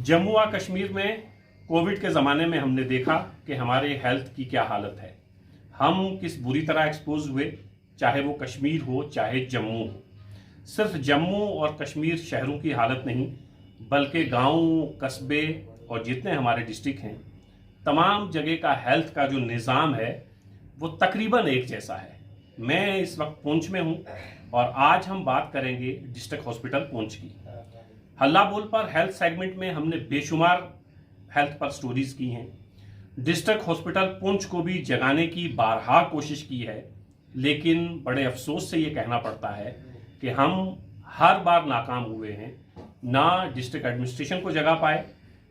जम्मू व कश्मीर में कोविड के ज़माने में हमने देखा कि हमारे हेल्थ की क्या हालत है। हम किस बुरी तरह एक्सपोज हुए, चाहे वो कश्मीर हो चाहे जम्मू हो। सिर्फ जम्मू और कश्मीर शहरों की हालत नहीं, बल्कि गांव, कस्बे और जितने हमारे डिस्ट्रिक्ट हैं, तमाम जगह का हेल्थ का जो निज़ाम है वो तकरीबन एक जैसा है। मैं इस वक्त पुंछ में हूं और आज हम बात करेंगे डिस्ट्रिक्ट हॉस्पिटल पुंछ की। हल्ला बोल पर हेल्थ सेगमेंट में हमने बेशुमार हेल्थ पर स्टोरीज की हैं। डिस्ट्रिक्ट हॉस्पिटल पुंछ को भी जगाने की बारहा कोशिश की है, लेकिन बड़े अफसोस से ये कहना पड़ता है कि हम हर बार नाकाम हुए हैं। ना डिस्ट्रिक्ट एडमिनिस्ट्रेशन को जगा पाए,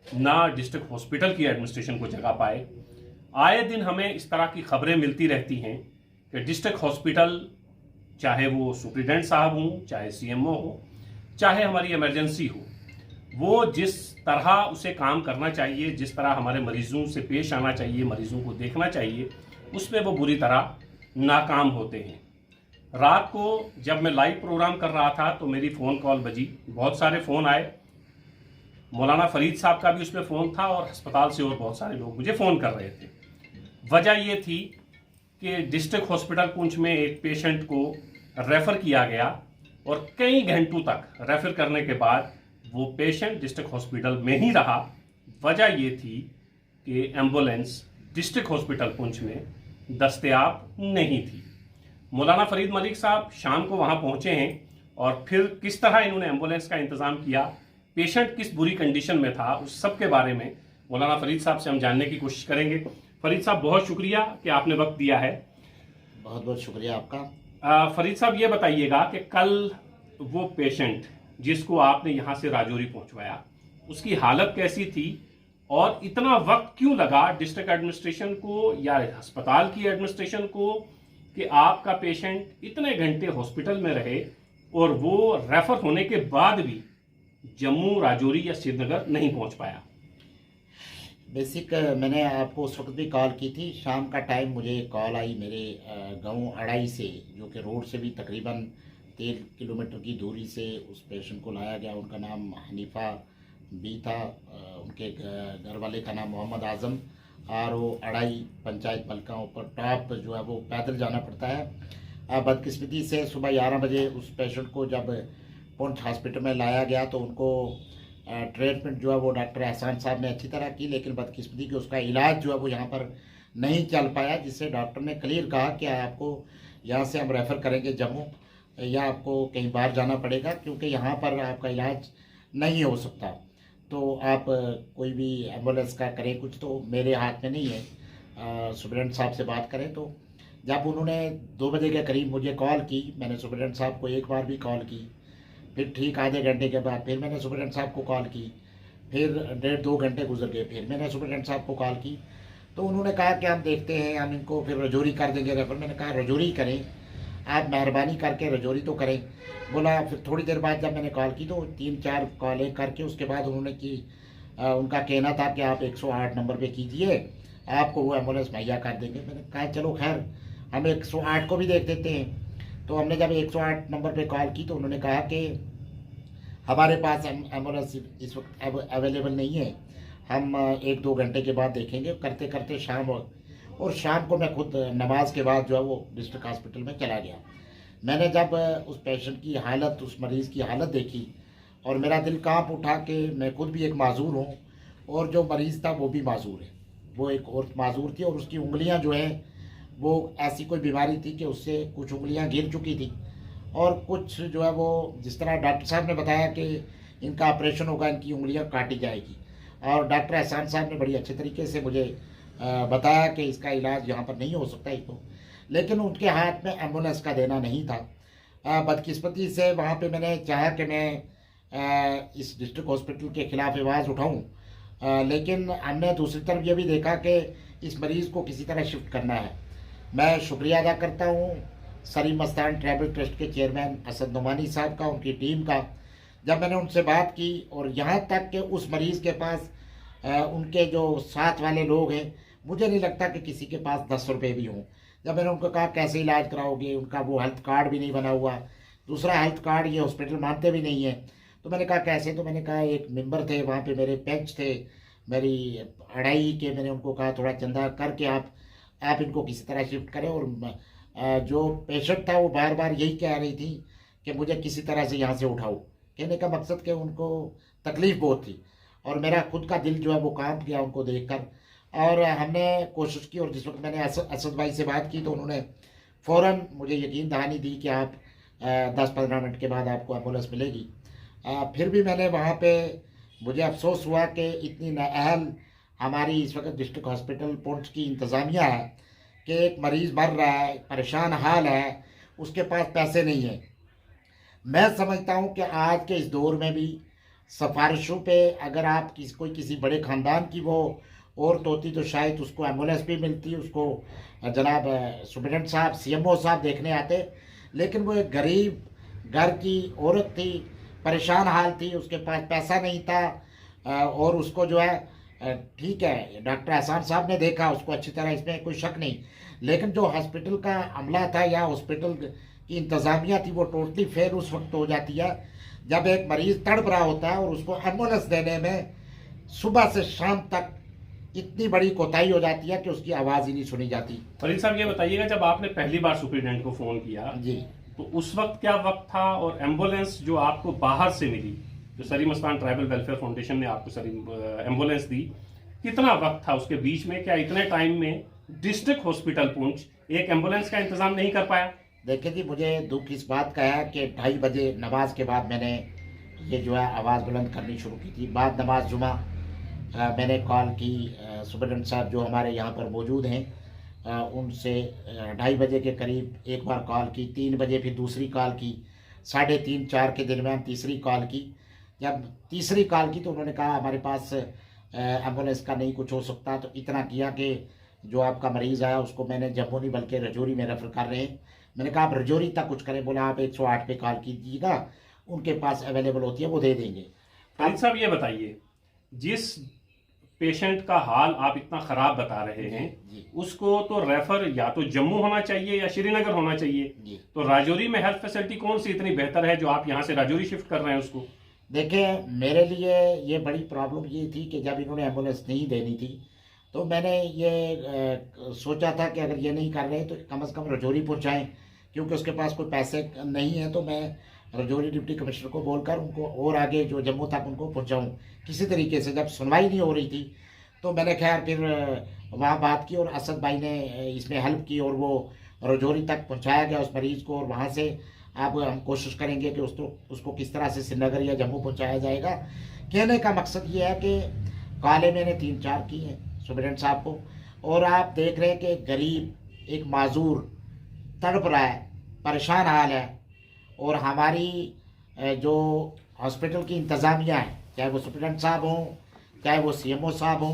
ना डिस्ट्रिक्ट हॉस्पिटल की एडमिनिस्ट्रेशन को जगा पाए। आए दिन हमें इस तरह की खबरें मिलती रहती हैं कि डिस्ट्रिक्ट हॉस्पिटल, चाहे वो सुप्रिटेंडेंट साहब हों, चाहे सीएमओ हो, चाहे हमारी इमरजेंसी हो, वो जिस तरह उसे काम करना चाहिए, जिस तरह हमारे मरीजों से पेश आना चाहिए, मरीजों को देखना चाहिए, उसमें वो बुरी तरह नाकाम होते हैं। रात को जब मैं लाइव प्रोग्राम कर रहा था तो मेरी फ़ोन कॉल बजी, बहुत सारे फ़ोन आए। मौलाना फरीद साहब का भी उसमें फ़ोन था और अस्पताल से और बहुत सारे लोग मुझे फ़ोन कर रहे थे। वजह ये थी कि डिस्ट्रिक्ट हॉस्पिटल पुंछ में एक पेशेंट को रेफ़र किया गया और कई घंटों तक रेफ़र करने के बाद वो पेशेंट डिस्ट्रिक्ट हॉस्पिटल में ही रहा। वजह ये थी कि एम्बुलेंस डिस्ट्रिक्ट हॉस्पिटल पुंछ में दस्तयाब नहीं थी। मौलाना फरीद मलिक साहब शाम को वहाँ पहुँचे हैं और फिर किस तरह इन्होंने एम्बुलेंस का इंतज़ाम किया, पेशेंट किस बुरी कंडीशन में था, उस सब के बारे में मौलाना फरीद साहब से हम जानने की कोशिश करेंगे। फरीद साहब, बहुत शुक्रिया कि आपने वक्त दिया है। बहुत बहुत शुक्रिया आपका। फरीद साहब, ये बताइएगा कि कल वो पेशेंट जिसको आपने यहाँ से राजौरी पहुँचवाया, उसकी हालत कैसी थी और इतना वक्त क्यों लगा डिस्ट्रिक्ट एडमिनिस्ट्रेशन को या अस्पताल की एडमिनिस्ट्रेशन को कि आपका पेशेंट इतने घंटे हॉस्पिटल में रहे और वो रेफर होने के बाद भी जम्मू, राजौरी या श्रीनगर नहीं पहुँच पाया? बेसिक मैंने आपको उस वक्त भी कॉल की थी। शाम का टाइम मुझे कॉल आई मेरे गांव अड़ाई से, जो कि रोड से भी तकरीबन 3 किलोमीटर की दूरी से उस पेशेंट को लाया गया। उनका नाम हनीफा बी था, उनके घर वाले का नाम मोहम्मद आज़म। RO अड़ाई पंचायत मलका ऊपर टॉप जो है वो पैदल जाना पड़ता है। बदकिस्मती से सुबह 11 बजे उस पेशेंट को जब पुंछ हॉस्पिटल में लाया गया तो उनको ट्रीटमेंट जो है वो डॉक्टर एहसान साहब ने अच्छी तरह की, लेकिन बदकिस्मती कि उसका इलाज जो है वो यहाँ पर नहीं चल पाया, जिससे डॉक्टर ने क्लियर कहा कि आपको यहाँ से हम रेफ़र करेंगे जम्मू, या आपको कहीं बाहर जाना पड़ेगा क्योंकि यहाँ पर आपका इलाज नहीं हो सकता। तो आप कोई भी एम्बुलेंस का करें कुछ, तो मेरे हाथ में नहीं है, सुप्रिटेंडेंट साहब से बात करें। तो जब उन्होंने 2 बजे के करीब मुझे कॉल की, मैंने सुप्रिटेंडेंट साहब को एक बार भी कॉल की, फिर ठीक आधे घंटे के बाद फिर मैंने सुप्रिटेंडेंट साहब को कॉल की, फिर 1.5-2 घंटे गुजर गए, फिर मैंने सुप्रिटेंडेंट साहब को कॉल की। तो उन्होंने कहा कि हम देखते हैं, हम इनको फिर रजौरी कर देंगे रेफर। मैंने कहा रजौरी करें, आप मेहरबानी करके रजौरी तो करें। बोला। फिर थोड़ी देर बाद जब मैंने कॉल की तो 3-4 कॉलें करके उसके बाद उन्होंने की उनका कहना था कि आप 108 नंबर पे कीजिए, आपको वो एम्बुलेंस मुहैया कर देंगे। मैंने कहा चलो खैर हम 108 को भी देख देते हैं। तो हमने जब 108 नंबर पे कॉल की तो उन्होंने कहा कि हमारे पास एम्बुलेंस इस वक्त अवेलेबल नहीं है, हम 1-2 घंटे के बाद देखेंगे। करते करते शाम, और शाम को मैं खुद नमाज के बाद जो है वो डिस्ट्रिक्ट हॉस्पिटल में चला गया। मैंने जब उस पेशेंट की हालत, उस मरीज़ की हालत देखी और मेरा दिल कांप उठा कि मैं खुद भी एक माजूर हूँ और जो मरीज़ था वो भी माजूर है। वो एक औरत माजूर थी और उसकी उंगलियाँ जो हैं वो ऐसी कोई बीमारी थी कि उससे कुछ उंगलियाँ गिर चुकी थी और कुछ जो है वो, जिस तरह डॉक्टर साहब ने बताया कि इनका ऑपरेशन होगा, इनकी उंगलियाँ काटी जाएगी, और डॉक्टर एहसान साहब ने बड़ी अच्छे तरीके से मुझे बताया कि इसका इलाज यहाँ पर नहीं हो सकता इसको, लेकिन उनके हाथ में एम्बुलेंस का देना नहीं था। बदकिस्मती से वहाँ पे मैंने चाहा कि मैं इस डिस्ट्रिक्ट हॉस्पिटल के ख़िलाफ़ आवाज़ उठाऊँ, लेकिन हमने दूसरी तरफ ये भी देखा कि इस मरीज़ को किसी तरह शिफ्ट करना है। मैं शुक्रिया अदा करता हूँ सरी मस्तान ट्रैवल ट्रस्ट के चेयरमैन असद नुमानी साहब का, उनकी टीम का। जब मैंने उनसे बात की और यहाँ तक कि उस मरीज़ के पास उनके जो साथ वाले लोग हैं, मुझे नहीं लगता कि किसी के पास 10 रुपये भी हों। जब मैंने उनको कहा कैसे इलाज कराओगे, उनका वो हेल्थ कार्ड भी नहीं बना हुआ, दूसरा हेल्थ कार्ड ये हॉस्पिटल मानते भी नहीं है। तो मैंने कहा कैसे, तो मैंने कहा एक मेंबर थे वहाँ पे, मेरे पेंच थे मेरी अढ़ाई के, मैंने उनको कहा थोड़ा चंदा करके आप इनको किसी तरह शिफ्ट करें। और जो पेशेंट था वो बार बार यही कह रही थी कि मुझे किसी तरह से यहाँ से उठाओ। कहने का मकसद कि उनको तकलीफ़ बहुत थी और मेरा खुद का दिल जो है वो कांप गया उनको देखकर। और हमने कोशिश की, और जिस वक्त मैंने असद भाई से बात की तो उन्होंने फ़ौरन मुझे यकीन दहानी दी कि आप 10-15 मिनट के बाद आपको एम्बुलेंस मिलेगी। फिर भी मैंने वहाँ पे, मुझे अफसोस हुआ कि इतनी नाअहल हमारी इस वक्त डिस्ट्रिक्ट हॉस्पिटल पुंछ की इंतज़ामिया है कि एक मरीज़ मर रहा है, परेशान हाल है, उसके पास पैसे नहीं है। मैं समझता हूँ कि आज के इस दौर में भी सिफारिशों पे अगर आप किसी बड़े ख़ानदान की वो औरत होती तो शायद उसको एम्बुलेंस भी मिलती, उसको जनाब सुप्रिटेंडेंट साहब CMO साहब देखने आते। लेकिन वो एक गरीब घर की औरत थी, परेशान हाल थी, उसके पास पैसा नहीं था। और उसको जो है ठीक है डॉक्टर एहसान साहब ने देखा उसको अच्छी तरह, इसमें कोई शक नहीं। लेकिन जो हॉस्पिटल का अमला था या हॉस्पिटल की इंतज़ामिया थी वो टोटली फेल उस वक्त हो जाती है जब एक मरीज़ तड़प रहा होता है और उसको एम्बुलेंस देने में सुबह से शाम तक इतनी बड़ी कोताही हो जाती है कि उसकी आवाज़ ही नहीं सुनी जाती। फरीद साहब ये बताइएगा, जब आपने पहली बार सुपरिटेंडेंट को फ़ोन किया जी, तो उस वक्त क्या वक्त था, और एम्बुलेंस जो आपको बाहर से मिली, जो Salim Mastan tribal welfare foundation ने आपको एम्बुलेंस दी, कितना वक्त था उसके बीच में? क्या इतने टाइम में डिस्ट्रिक्ट हॉस्पिटल पुंछ एक एम्बुलेंस का इंतजाम नहीं कर पाया? देखिए जी, मुझे दुख इस बात का है कि 2:30 बजे नमाज के बाद मैंने ये जो है आवाज़ बुलंद करनी शुरू की थी। बाद नमाज जुमा मैंने कॉल की सुप्रिटेंडेंट साहब जो हमारे यहाँ पर मौजूद हैं उनसे 2:30 बजे के करीब एक बार कॉल की, 3 बजे फिर दूसरी कॉल की, 3:30-4 के दरमियान तीसरी कॉल की। जब तीसरी कॉल की तो उन्होंने कहा हमारे पास एम्बुलेंस का नहीं कुछ हो सकता। तो इतना किया कि जो आपका मरीज़ आया उसको मैंने जम्मू नहीं बल्कि रजौरी में रेफ़र कर रहे हैं। मैंने कहा आप रजौरी तक कुछ करें, बोला आप 108 पे कॉल कीजिएगा, उनके पास अवेलेबल होती है वो दे देंगे। फरीद साहब ये बताइए, जिस पेशेंट का हाल आप इतना खराब बता रहे हैं जी, उसको तो रेफर या तो जम्मू होना चाहिए या श्रीनगर होना चाहिए, जी। तो राजौरी में हेल्थ फैसिलिटी कौन सी इतनी बेहतर है जो आप यहाँ से राजौरी शिफ्ट कर रहे हैं उसको? देखिए, मेरे लिए ये बड़ी प्रॉब्लम ये थी कि जब इन्होंने एम्बुलेंस नहीं देनी थी तो मैंने ये सोचा था कि अगर ये नहीं कर रहे तो कम से कम रजौरी पहुँचाएँ, क्योंकि उसके पास कोई पैसे नहीं है। तो मैं रजौरी डिप्टी कमिश्नर को बोलकर उनको और आगे जो जम्मू तक उनको पहुँचाऊँ किसी तरीके से। जब सुनवाई नहीं हो रही थी तो मैंने खैर फिर वहाँ बात की और असद भाई ने इसमें हेल्प की और वो रजौरी तक पहुँचाया गया उस मरीज़ को। और वहाँ से अब हम कोशिश करेंगे कि उसको किस तरह से श्रीनगर या जम्मू पहुँचाया जाएगा। कहने का मकसद ये है कि कॉलें मैंने 3-4 की हैं सुप्रिटेंडेंट साहब को, और आप देख रहे हैं कि गरीब एक माजूर तड़प रहा है, परेशान हाल है। और हमारी जो हॉस्पिटल की इंतज़ामिया है, चाहे वो सुप्रिटेंडेंट साहब हों चाहे वो CMO साहब हों,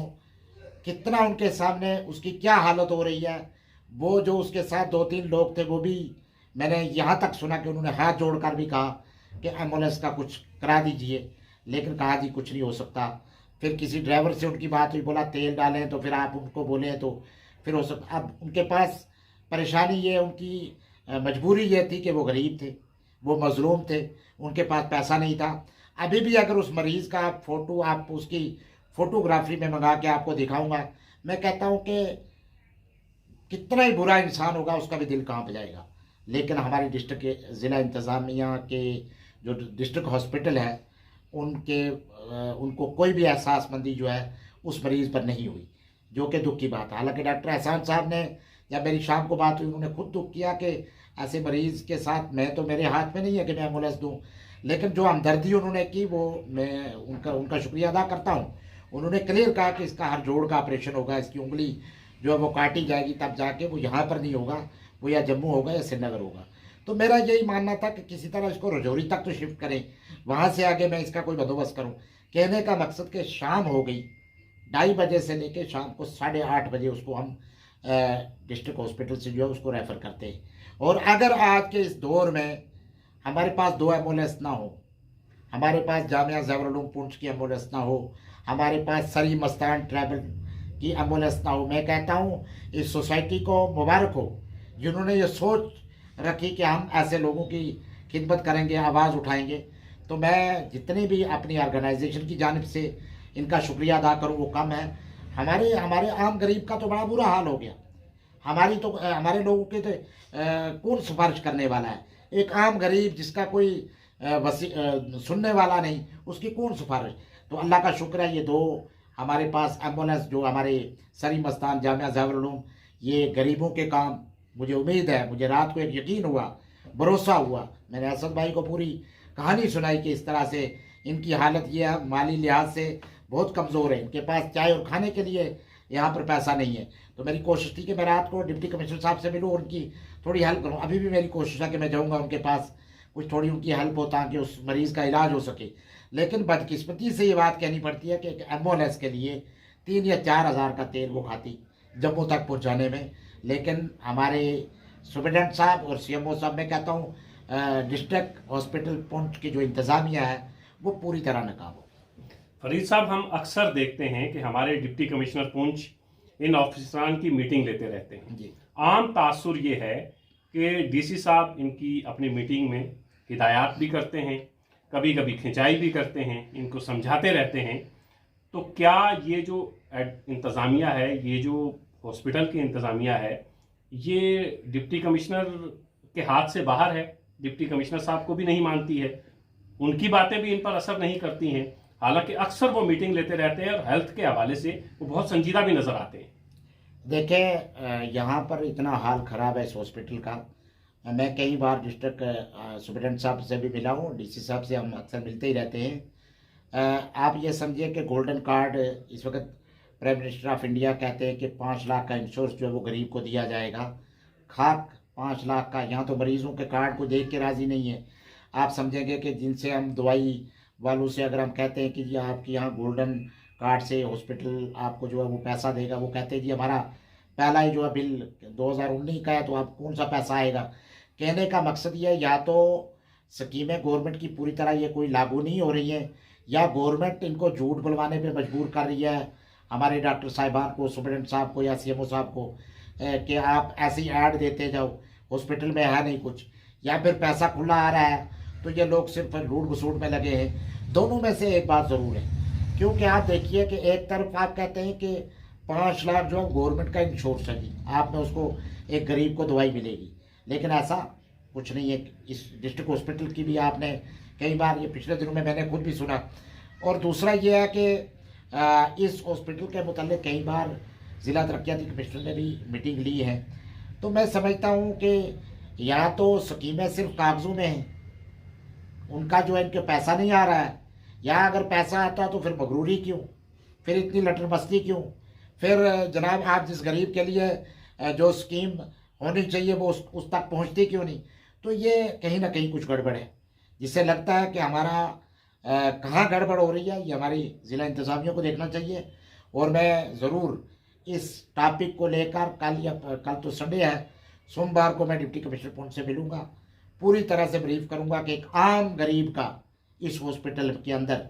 कितना उनके सामने उसकी क्या हालत हो रही है। वो जो उसके साथ 2-3 लोग थे वो भी मैंने यहाँ तक सुना कि उन्होंने हाथ जोड़कर भी कहा कि एम्बुलेंस का कुछ करा दीजिए, लेकिन कहा जी कुछ नहीं हो सकता। फिर किसी ड्राइवर से उनकी बात हुई, बोला तेल डालें, तो फिर आप उनको बोलें तो फिर हो सकता। अब उनके पास परेशानी ये, उनकी मजबूरी ये थी कि वो गरीब थे, वो मजलूम थे, उनके पास पैसा नहीं था। अभी भी अगर उस मरीज़ का फ़ोटो आप उसकी फ़ोटोग्राफी में मंगा के आपको दिखाऊंगा, मैं कहता हूँ कि कितना ही बुरा इंसान होगा उसका भी दिल कांप जाएगा। लेकिन हमारी डिस्ट्रिक्ट के ज़िला इंतज़ामिया के जो डिस्ट्रिक्ट हॉस्पिटल है उनको कोई भी एहसासमंदी जो है उस मरीज़ पर नहीं हुई, जो कि दुख की बात है। हालांकि डॉक्टर एहसान साहब ने, जब मेरी शाम को बात हुई, उन्होंने खुद दुख किया कि ऐसे मरीज़ के साथ मैं तो, मेरे हाथ में नहीं है कि मैं एम्बुलेंस दूँ, लेकिन जो हमदर्दी उन्होंने की वो मैं उनका शुक्रिया अदा करता हूँ। उन्होंने क्लियर कहा कि इसका हर जोड़ का ऑपरेशन होगा, इसकी उंगली जो है वो काटी जाएगी, तब जाके वो यहाँ पर नहीं होगा, वो या जम्मू होगा या श्रीनगर होगा। तो मेरा यही मानना था कि किसी तरह इसको रजौरी तक तो शिफ्ट करें, वहाँ से आगे मैं इसका कोई बंदोबस्त करूँ। कहने का मकसद कि शाम हो गई, 2:30 बजे से लेकर शाम को 8:30 बजे उसको हम डिस्ट्रिक्ट हॉस्पिटल से जो है उसको रेफ़र करते हैं। और अगर आज के इस दौर में हमारे पास 2 एम्बुलेंस ना हो, हमारे पास जामिया ज़ैवरुल उलूम पुंछ की एम्बुलेंस ना हो, हमारे पास सलीम मस्तान ट्रैवल की एम्बुलेंस ना हो, मैं कहता हूँ इस सोसाइटी को मुबारक हो जिन्होंने ये सोच रखी कि हम ऐसे लोगों की खिदमत करेंगे, आवाज़ उठाएंगे। तो मैं जितने भी अपनी ऑर्गेनाइजेशन की जानिब से इनका शुक्रिया अदा करूं वो कम है। हमारे हमारे आम गरीब का तो बड़ा बुरा हाल हो गया। हमारे लोगों के तो कौन सिफारिश करने वाला है? एक आम गरीब जिसका कोई सुनने वाला नहीं, उसकी कौन सिफारिश? तो अल्लाह का शुक्र है, ये दो हमारे पास एम्बुलेंस जो हमारे सरी मस्तान जामिया ज़ाहिरुल उलूम, ये गरीबों के काम। मुझे उम्मीद है, मुझे रात को एक यकीन हुआ, भरोसा हुआ, मैंने असद भाई को पूरी कहानी सुनाई कि इस तरह से इनकी हालत ये है, माली लिहाज से बहुत कमज़ोर है, इनके पास चाय और खाने के लिए यहाँ पर पैसा नहीं है। तो मेरी कोशिश थी कि मैं रात को डिप्टी कमिश्नर साहब से मिलूँ, उनकी थोड़ी हेल्प करूँ। अभी भी मेरी कोशिश है कि मैं जाऊँगा उनके पास, कुछ थोड़ी उनकी हेल्प हो ताकि उस मरीज़ का इलाज हो सके। लेकिन बदकिस्मती से ये बात कहनी पड़ती है कि एक एम्बुलेंस के लिए 3 या 4 हज़ार का तेल वो खाती जम्मू तक पहुँचाने में। लेकिन हमारे सुप्रिटेंडेंट साहब और CMO साहब, मैं कहता हूँ डिस्ट्रिक्ट हॉस्पिटल पुंछ की जो इंतज़ामिया है वो पूरी तरह नाकाम हो। फरीद साहब, हम अक्सर देखते हैं कि हमारे डिप्टी कमिश्नर पुंछ इन ऑफिसरान की मीटिंग लेते रहते हैं जी। आम तासुर ये है कि DC साहब इनकी अपनी मीटिंग में हिदायत भी करते हैं, कभी कभी खिंचाई भी करते हैं, इनको समझाते रहते हैं। तो क्या ये जो इंतज़ामिया है, ये जो हॉस्पिटल की इंतज़ामिया है, ये डिप्टी कमिश्नर के हाथ से बाहर है? डिप्टी कमिश्नर साहब को भी नहीं मानती है, उनकी बातें भी इन पर असर नहीं करती हैं, हालांकि अक्सर वो मीटिंग लेते रहते हैं और हेल्थ के हवाले से वो बहुत संजीदा भी नज़र आते हैं। देखें, यहाँ पर इतना हाल ख़राब है इस हॉस्पिटल का। मैं कई बार डिस्ट्रिक्ट सुप्रिटेंडेंट साहब से भी मिला हूँ, DC साहब से हम अक्सर मिलते ही रहते हैं। आप ये समझिए कि गोल्डन कार्ड इस वक्त प्राइम मिनिस्टर ऑफ इंडिया कहते हैं कि 5 लाख का इंश्योरेंस जो है वो गरीब को दिया जाएगा। खाक 5 लाख का, यहाँ तो मरीजों के कार्ड को देख के राज़ी नहीं है। आप समझेंगे कि जिनसे हम दवाई वालों से अगर हम कहते हैं कि जी आपके यहाँ गोल्डन कार्ड से हॉस्पिटल आपको जो है वो पैसा देगा, वो कहते हैं जी हमारा पहला ही जो है बिल 2019 का है, तो आप कौन सा पैसा आएगा? कहने का मकसद ये है, या तो स्कीमें गवर्नमेंट की पूरी तरह ये कोई लागू नहीं हो रही हैं, या गवर्नमेंट इनको झूठ बुलवाने पे मजबूर कर रही है, हमारे डॉक्टर साहिबान को, सुप्रिटेंडेंट साहब को या CMO साहब को, कि आप ऐसी ऐड देते जाओ, हॉस्पिटल में है नहीं कुछ, या फिर पैसा खुला आ रहा है तो ये लोग सिर्फ लूट घसूट में लगे हैं। दोनों में से एक बात ज़रूर है, क्योंकि आप देखिए कि एक तरफ आप कहते हैं कि 5 लाख जो है गवर्नमेंट का इंश्योरेंस है जी, आप में उसको एक गरीब को दवाई मिलेगी, लेकिन ऐसा कुछ नहीं है। इस डिस्ट्रिक्ट हॉस्पिटल की भी आपने कई बार, ये पिछले दिनों में मैंने खुद भी सुना। और दूसरा ये है कि इस हॉस्पिटल के मुताल्लिक कई बार ज़िला तरक्याती कमिश्नर ने भी मीटिंग ली है। तो मैं समझता हूँ कि या तो स्कीमें सिर्फ कागज़ों में हैं, उनका जो है इनके पैसा नहीं आ रहा है, या अगर पैसा आता तो फिर मगरूरी क्यों, फिर इतनी लटर बस्ती क्यों, फिर जनाब आप जिस गरीब के लिए जो स्कीम होनी चाहिए वो उस तक पहुंचती क्यों नहीं? तो ये कहीं ना कहीं कुछ गड़बड़ है, जिससे लगता है कि हमारा कहाँ गड़बड़ हो रही है, ये हमारी ज़िला इंतज़ामिया को देखना चाहिए। और मैं ज़रूर इस टॉपिक को लेकर कल तो संडे है, सोमवार को मैं डिप्टी कमिश्नर पुंछ से मिलूँगा, पूरी तरह से ब्रीफ करूँगा कि एक आम गरीब का इस हॉस्पिटल के अंदर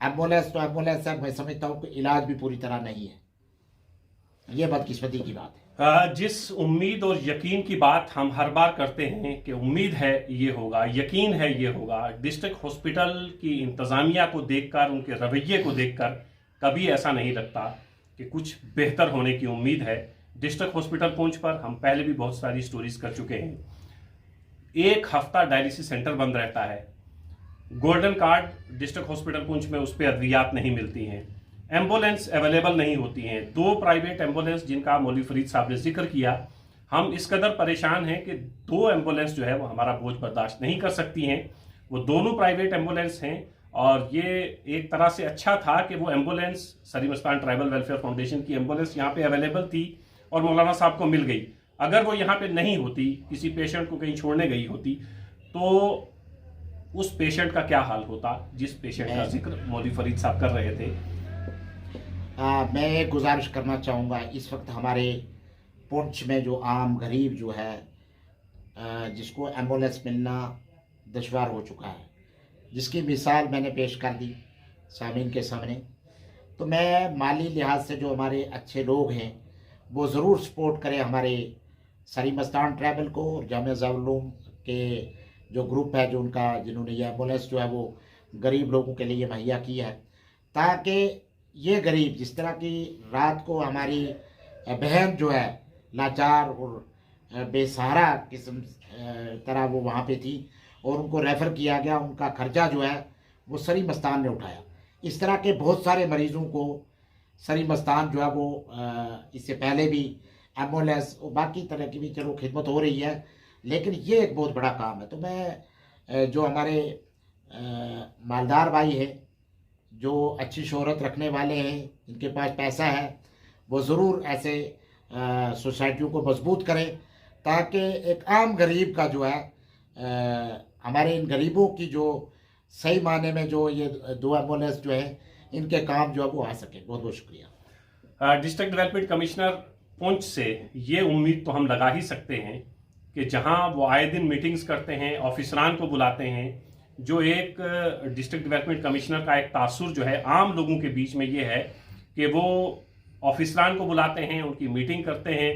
एम्बुलेंस तो एम्बुलेंस है, मैं समझता हूँ कि इलाज भी पूरी तरह नहीं है। ये बदकिस्मती की बात है। जिस उम्मीद और यकीन की बात हम हर बार करते हैं कि उम्मीद है ये होगा, यकीन है ये होगा, डिस्ट्रिक्ट हॉस्पिटल की इंतज़ामिया को देखकर, उनके रवैये को देखकर कभी ऐसा नहीं लगता कि कुछ बेहतर होने की उम्मीद है। डिस्ट्रिक्ट हॉस्पिटल पुंछ पर हम पहले भी बहुत सारी स्टोरीज कर चुके हैं। 1 हफ्ता डायलिसिस सेंटर बंद रहता है, golden card district hospital Poonch में उस पर अद्वियात नहीं मिलती हैं, एम्बुलेंस अवेलेबल नहीं होती हैं। 2 प्राइवेट एम्बुलेंस जिनका मौलवी फरीद साहब ने जिक्र किया, हम इस कदर परेशान हैं कि 2 एम्बुलेंस जो है वो हमारा बोझ बर्दाश्त नहीं कर सकती हैं। वो दोनों प्राइवेट एम्बुलेंस हैं और ये एक तरह से अच्छा था कि वो एम्बुलेंस सरी मस्तान ट्राइबल वेलफेयर फाउंडेशन की एम्बुलेंस यहाँ पे अवेलेबल थी और मौलाना साहब को मिल गई। अगर वो यहाँ पे नहीं होती, किसी पेशेंट को कहीं छोड़ने गई होती, तो उस पेशेंट का क्या हाल होता जिस पेशेंट का जिक्र मौलवी फरीद साहब कर रहे थे। मैं एक गुजारिश करना चाहूँगा, इस वक्त हमारे पुंछ में जो आम गरीब जो है जिसको एम्बुलेंस मिलना दुश्वार हो चुका है, जिसकी मिसाल मैंने पेश कर दी सामीन के सामने, तो मैं माली लिहाज से जो हमारे अच्छे लोग हैं वो ज़रूर सपोर्ट करें हमारे सरी मस्तान ट्रैवल को और जामिया ज़ाहिरुल उलूम के जो ग्रुप है जो उनका, जिन्होंने ये एम्बुलेंस जो है वो गरीब लोगों के लिए मुहैया की है, ताकि ये गरीब, जिस तरह की रात को हमारी बहन जो है लाचार और बेसहारा किस्म तरह वो वहाँ पे थी और उनको रेफ़र किया गया, उनका खर्चा जो है वो सरी मस्तान ने उठाया। इस तरह के बहुत सारे मरीज़ों को सरी मस्तान जो है वो इससे पहले भी एम्बुलेंस और बाकी तरह की भी चलो खिदमत हो रही है, लेकिन ये एक बहुत बड़ा काम है। तो मैं जो हमारे मालदार भाई है, जो अच्छी शोहरत रखने वाले हैं, जिनके पास पैसा है, वो ज़रूर ऐसे सोसाइटियों को मजबूत करें, ताकि एक आम गरीब का जो है हमारे इन गरीबों की जो सही माने में जो ये 2 एम्बुलेंस जो है इनके काम जो है वो आ सके। बहुत बहुत शुक्रिया। डिस्ट्रिक्ट डेवलपमेंट कमिश्नर पुंछ से ये उम्मीद तो हम लगा ही सकते हैं कि जहां वो आए दिन मीटिंग्स करते हैं, ऑफिसरान को बुलाते हैं, जो एक डिस्ट्रिक्ट डेवलपमेंट कमिश्नर का एक तासुर जो है आम लोगों के बीच में ये है कि वो ऑफिसरान को बुलाते हैं, उनकी मीटिंग करते हैं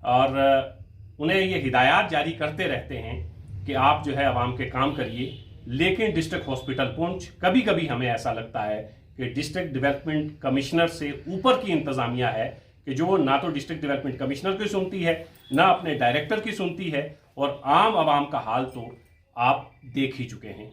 और उन्हें ये हिदायत जारी करते रहते हैं कि आप जो है आवाम के काम करिए। लेकिन डिस्ट्रिक्ट हॉस्पिटल पुंछ कभी कभी हमें ऐसा लगता है कि डिस्ट्रिक्ट डेवलपमेंट कमिश्नर से ऊपर की इंतजामिया है कि जो ना तो डिस्ट्रिक्ट डेवलपमेंट कमिश्नर की सुनती है, ना अपने डायरेक्टर की सुनती है, और आम आवाम का हाल तो आप देख ही चुके हैं।